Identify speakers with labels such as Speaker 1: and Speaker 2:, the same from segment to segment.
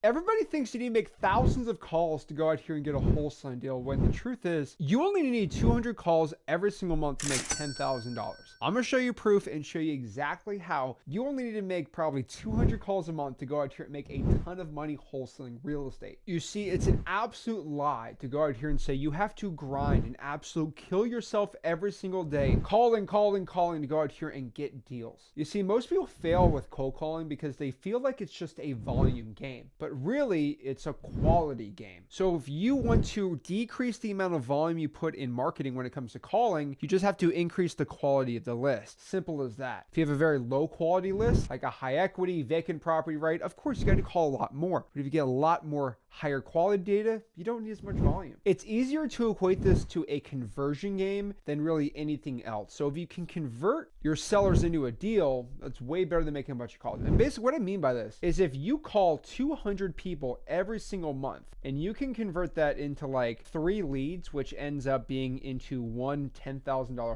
Speaker 1: Everybody thinks you need to make thousands of calls to go out here and get a wholesaling deal, when the truth is you only need 200 calls every single month to make $10,000. I'm going to show you proof and show you exactly how you only need to make probably 200 calls a month to go out here and make a ton of money wholesaling real estate. You see, it's an absolute lie to go out here and say you have to grind and absolute kill yourself every single day, calling to go out here and get deals. You see, most people fail with cold calling because they feel like it's just a volume game, but really it's a quality game. So if you want to decrease the amount of volume you put in marketing when it comes to calling, you just have to increase the quality of the list. Simple as that. If you have a very low quality list, like a high equity vacant property, right, of course you got to call a lot more. But if you get a lot more higher quality data, you don't need as much volume. It's easier to equate this to a conversion game than really anything else. So if you can convert your sellers into a deal, that's way better than making a bunch of calls. And basically what I mean by this is if you call 200 people every single month and you can convert that into like 3 leads, which ends up being into one $10,000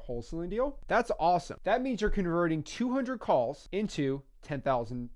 Speaker 1: wholesaling deal, that's awesome. That means you're converting 200 calls into $10,000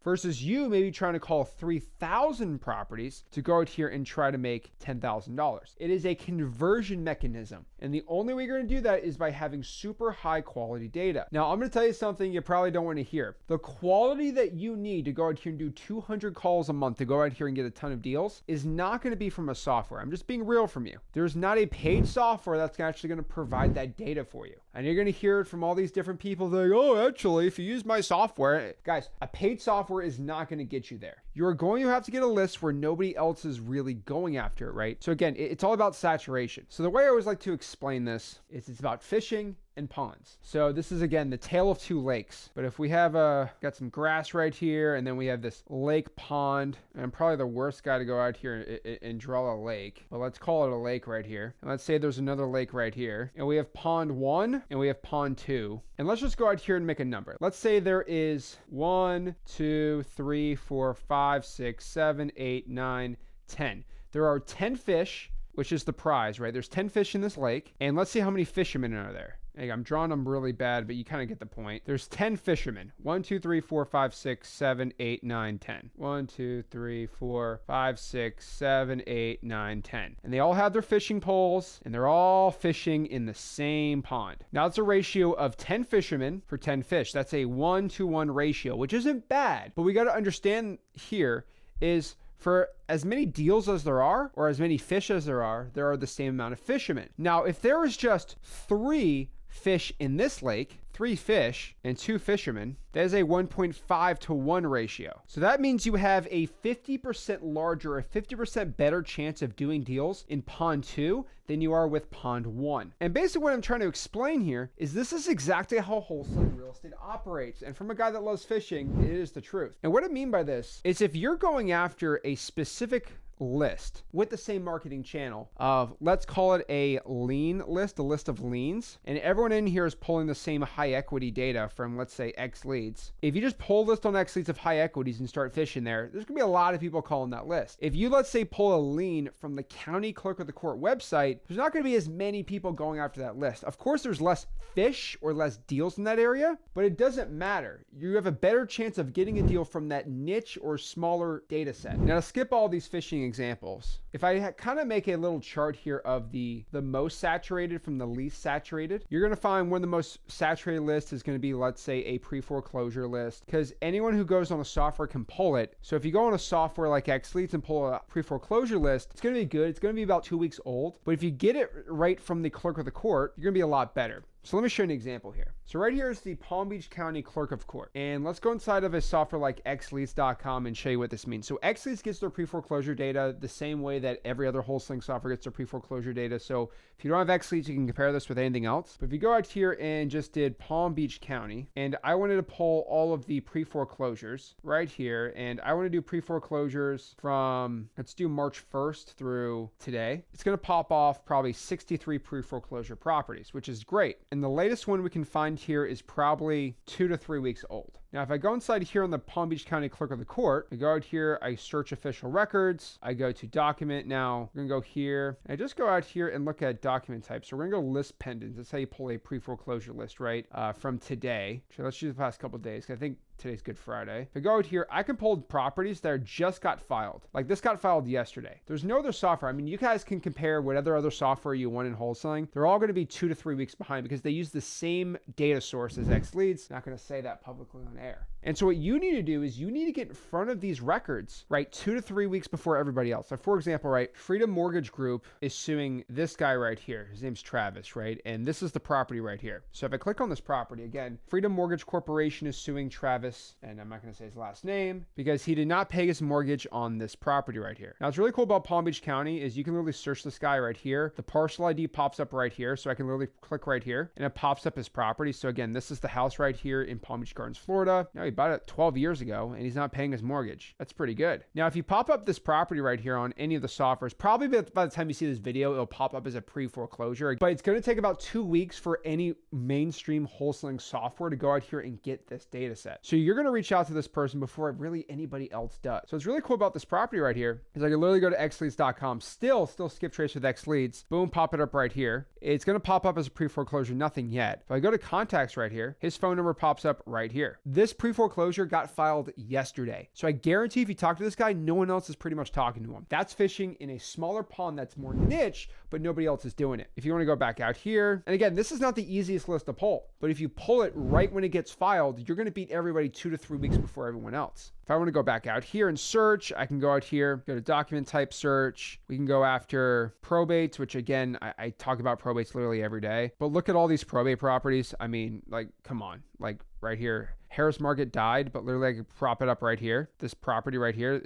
Speaker 1: versus you maybe trying to call 3,000 properties to go out here and try to make $10,000. It is a conversion mechanism. And the only way you're going to do that is by having super high quality data. Now, I'm going to tell you something you probably don't want to hear. The quality that you need to go out here and do 200 calls a month to go out here and get a ton of deals is not going to be from a software. I'm just being real from you. There's not a paid software that's actually going to provide that data for you. And you're going to hear it from all these different people like, oh, actually, if you use my software, guys, a paid software is not going to get you there. You're going to have to get a list where nobody else is really going after it, right? So again, it's all about saturation. So the way I always like to explain this is it's about fishing and ponds. So this is again the tale of two lakes. But if we have got some grass right here, and then we have this lake pond, and I'm probably the worst guy to go out here and draw a lake, but let's call it a lake right here. And let's say there's another lake right here, and we have pond 1 and we have pond 2. And let's just go out here and make a number. Let's say there is 1, 2, 3, 4, 5, 6, 7, 8, 9, 10. There are 10 fish, which is the prize, right? There's 10 fish in this lake, and let's see how many fishermen are there. Hey, I'm drawing them really bad, but you kind of get the point. There's 10 fishermen. 1, 2, 3, 4, 5, 6, 7, 8, 9, 10. 1, 2, 3, 4, 5, 6, 7, 8, 9, 10. And they all have their fishing poles, and they're all fishing in the same pond. Now, it's a ratio of 10 fishermen for 10 fish. That's a 1-to-1 ratio, which isn't bad. But we got to understand here is for as many deals as there are, or as many fish as there are the same amount of fishermen. Now, if there is just 3 fish in this lake, 3 fish and 2 fishermen, that is a 1.5 to 1 ratio. So that means you have a 50% larger, a 50% better chance of doing deals in pond 2 than you are with pond 1. And basically what I'm trying to explain here is this is exactly how wholesale real estate operates. And from a guy that loves fishing, it is the truth. And what I mean by this is if you're going after a specific list with the same marketing channel of, let's call it a lien list, a list of liens, and everyone in here is pulling the same high equity data from, let's say, X leads. If you just pull a list on X leads of high equities and start fishing there's gonna be a lot of people calling that list. If you, let's say, pull a lien from the county clerk of the court website, there's not gonna be as many people going after that list. Of course, there's less fish or less deals in that area, but it doesn't matter. You have a better chance of getting a deal from that niche or smaller data set. Now, to skip all these fishing examples, if I kind of make a little chart here of the most saturated from the least saturated, you're going to find one of the most saturated lists is going to be, let's say, a pre-foreclosure list, because anyone who goes on a software can pull it. So if you go on a software like XLeads and pull a pre-foreclosure list, it's going to be good. It's going to be about 2 weeks old, but if you get it right from the clerk of the court, you're going to be a lot better. So let me show you an example here. So right here is the Palm Beach County Clerk of Court. And let's go inside of a software like xleads.com and show you what this means. So xleads gets their pre-foreclosure data the same way that every other wholesaling software gets their pre-foreclosure data. So if you don't have xleads, you can compare this with anything else. But if you go out here and just did Palm Beach County, and I wanted to pull all of the pre-foreclosures right here, and I want to do pre-foreclosures from, let's do March 1st through today, it's going to pop off probably 63 pre-foreclosure properties, which is great. And the latest one we can find here is probably 2 to 3 weeks old. Now, if I go inside here on the Palm Beach County Clerk of the Court, I go out here, I search official records, I go to document. Now, we're gonna go here, I just go out here and look at document type. So we're gonna go list pendants. That's how you pull a pre-foreclosure list, right? From today. So let's use the past couple of days, 'cause I think today's Good Friday. If I go out here, I can pull properties that just got filed. Like this got filed yesterday. There's no other software. I mean, you guys can compare whatever other software you want in wholesaling. They're all going to be 2 to 3 weeks behind because they use the same data source as X Leads. Not going to say that publicly on air. And so what you need to do is you need to get in front of these records, right? 2 to 3 weeks before everybody else. So for example, right, Freedom Mortgage Group is suing this guy right here. His name's Travis, right? And this is the property right here. So if I click on this property again, Freedom Mortgage Corporation is suing Travis, and I'm not going to say his last name because he did not pay his mortgage on this property right here. Now, what's really cool about Palm Beach County is you can literally search this guy right here. The parcel ID pops up right here. So I can literally click right here and it pops up his property. So again, this is the house right here in Palm Beach Gardens, Florida. Now he bought it 12 years ago and he's not paying his mortgage. That's pretty good. Now, if you pop up this property right here on any of the softwares, probably by the time you see this video, it'll pop up as a pre-foreclosure, but it's going to take about 2 weeks for any mainstream wholesaling software to go out here and get this data set. So you're going to reach out to this person before really anybody else does. So what's really cool about this property right here is I can literally go to xleads.com, still skip trace with Xleads, boom, pop it up right here. It's going to pop up as a pre-foreclosure, nothing yet. If I go to contacts right here, his phone number pops up right here. This pre-foreclosure got filed yesterday. So I guarantee if you talk to this guy, no one else is pretty much talking to him. That's fishing in a smaller pond that's more niche, but nobody else is doing it. If you want to go back out here, and again, this is not the easiest list to pull, but if you pull it right when it gets filed, you're going to beat everybody 2 to 3 weeks before everyone else. If I want to go back out here and search, I can go out here, go to document type search. We can go after probates, which again, I talk about probates literally every day, but look at all these probate properties. I mean, like, come on, like right here, Harris Market died, but literally I could prop it up right here. This property right here, it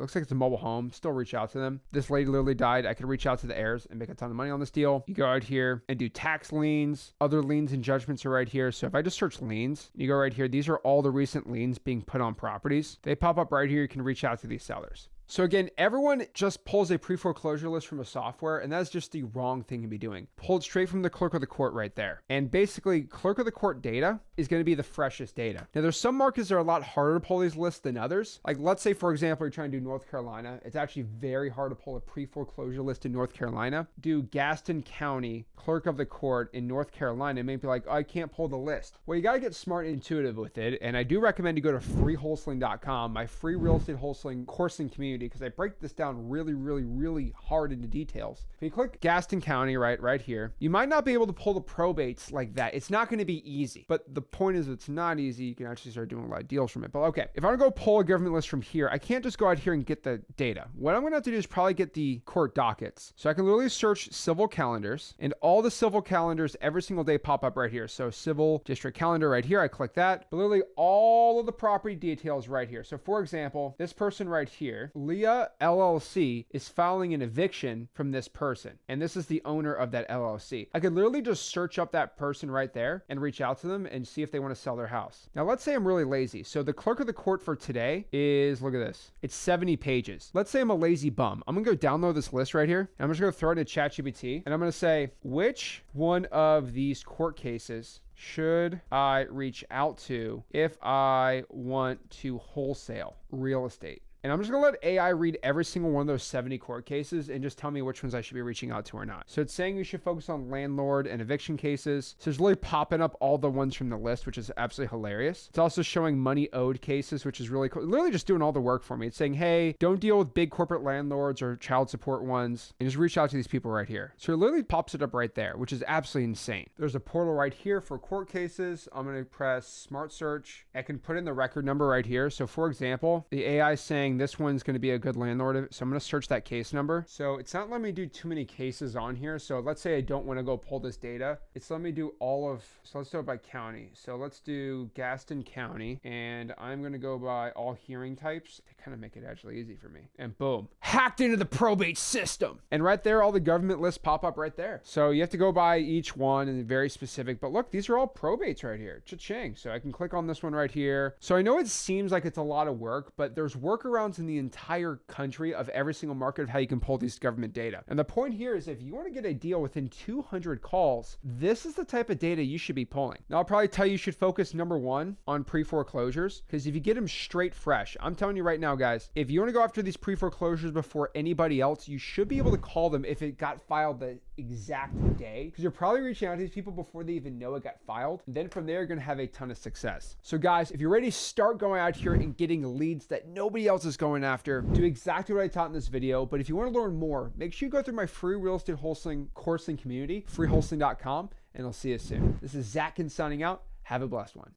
Speaker 1: looks like it's a mobile home. Still reach out to them. This lady literally died. I could reach out to the heirs and make a ton of money on this deal. You go out here and do tax liens. Other liens and judgments are right here. So if I just search liens, you go right here. These are all the recent liens being put on properties. They pop up right here. You can reach out to these sellers. So again, everyone just pulls a pre-foreclosure list from a software, and that's just the wrong thing to be doing. Pull it straight from the clerk of the court right there. And basically, clerk of the court data is going to be the freshest data. Now, there's some markets that are a lot harder to pull these lists than others. Like, let's say, for example, you're trying to do North Carolina. It's actually very hard to pull a pre-foreclosure list in North Carolina. Do Gaston County, clerk of the court in North Carolina. It may be like, oh, I can't pull the list. Well, you got to get smart and intuitive with it. And I do recommend you go to freewholesaling.com, my free real estate wholesaling coursing community, because I break this down really hard into details. If you click Gaston County right here, you might not be able to pull the probates like that. It's not going to be easy, but the point is it's not easy. You can actually start doing a lot of deals from it. But okay, if I want to go pull a government list from here, I can't just go out here and get the data. What I'm going to have to do is probably get the court dockets. So I can literally search civil calendars, and all the civil calendars every single day pop up right here. So civil district calendar right here, I click that, but literally all of the property details right here. So for example, this person right here, Leah LLC, is filing an eviction from this person, and this is the owner of that LLC. I could literally just search up that person right there and reach out to them and see if they want to sell their house. Now, let's say I'm really lazy. So the clerk of the court for today is, look at this, it's 70 pages. Let's say I'm a lazy bum. I'm gonna go download this list right here, and I'm just gonna throw it into ChatGPT, and I'm gonna say, which one of these court cases should I reach out to if I want to wholesale real estate? And I'm just going to let AI read every single one of those 70 court cases and just tell me which ones I should be reaching out to or not. So it's saying you should focus on landlord and eviction cases. So it's literally popping up all the ones from the list, which is absolutely hilarious. It's also showing money owed cases, which is really cool. Literally just doing all the work for me. It's saying, hey, don't deal with big corporate landlords or child support ones, and just reach out to these people right here. So it literally pops it up right there, which is absolutely insane. There's a portal right here for court cases. I'm going to press smart search. I can put in the record number right here. So for example, the AI is saying this one's going to be a good landlord. So I'm going to search that case number. So it's not letting me do too many cases on here. So let's say I don't want to go pull this data. It's letting me do so let's do it by county. So let's do Gaston County, and I'm going to go by all hearing types. They kind of make it actually easy for me. And boom, hacked into the probate system. And right there, all the government lists pop up right there. So you have to go by each one and very specific, but look, these are all probates right here. Cha-ching. So I can click on this one right here. So I know it seems like it's a lot of work, but there's workarounds turnarounds in the entire country of every single market of how you can pull these government data. And the point here is if you want to get a deal within 200 calls, this is the type of data you should be pulling. Now, I'll probably tell you should focus number one on pre-foreclosures, because if you get them straight fresh, I'm telling you right now, guys, if you want to go after these pre-foreclosures before anybody else, you should be able to call them if it got filed the exact day, because you're probably reaching out to these people before they even know it got filed. And then from there, you're going to have a ton of success. So guys, if you're ready to start going out here and getting leads that nobody else is going after, do exactly what I taught in this video. But if you want to learn more, make sure you go through my free real estate wholesaling course and community, freewholesaling.com, and I'll see you soon. This is Zach Ginn signing out. Have a blessed one.